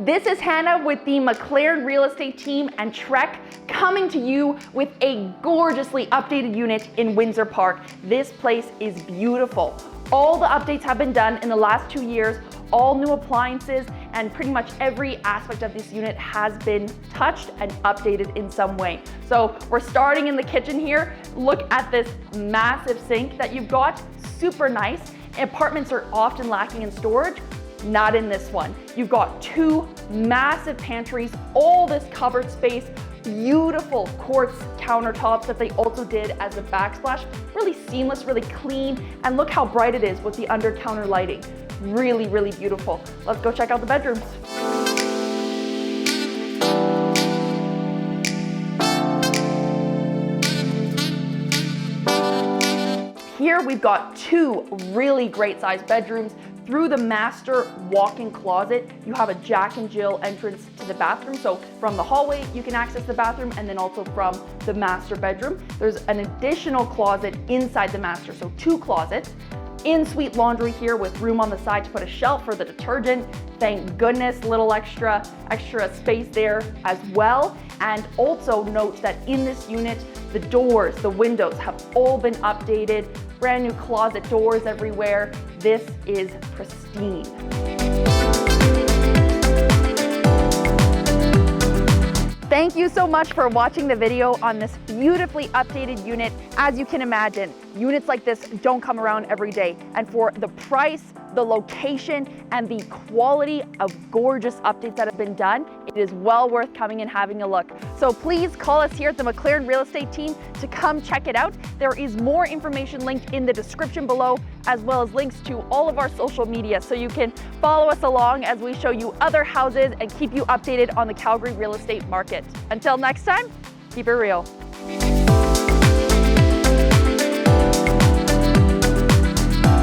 This is Hannah with the McLaren real estate team and Trek coming to you with a gorgeously updated unit in Windsor Park. This place is beautiful. All the updates have been done in the last 2 years, all new appliances, and pretty much every aspect of this unit has been touched and updated in some way. So we're starting in the kitchen here. Look at this massive sink that you've got, super nice. Apartments are often lacking in storage. Not in this one. You've got 2 massive pantries, all this covered space, beautiful quartz countertops that they also did as a backsplash. Really seamless, really clean, and look how bright it is with the under counter lighting. Really, really beautiful. Let's go check out the bedrooms. Here we've got 2 really great sized bedrooms. Through the master walk-in closet, you have a Jack and Jill entrance to the bathroom. So from the hallway, you can access the bathroom, and then also from the master bedroom. There's an additional closet inside the master, so 2 closets. In-suite laundry here with room on the side to put a shelf for the detergent. Thank goodness, little extra space there as well. And also note that in this unit, the doors, the windows have all been updated. Brand new closet doors everywhere. This is pristine. Thank you so much for watching the video on this beautifully updated unit. As you can imagine, units like this don't come around every day. And for the price, the location, and the quality of gorgeous updates that have been done, it is well worth coming and having a look. So please call us here at the McLaren real estate team to come check it out. There is more information linked in the description below, as well as links to all of our social media, so you can follow us along as we show you other houses and keep you updated on the Calgary real estate market. Until next time, keep it real.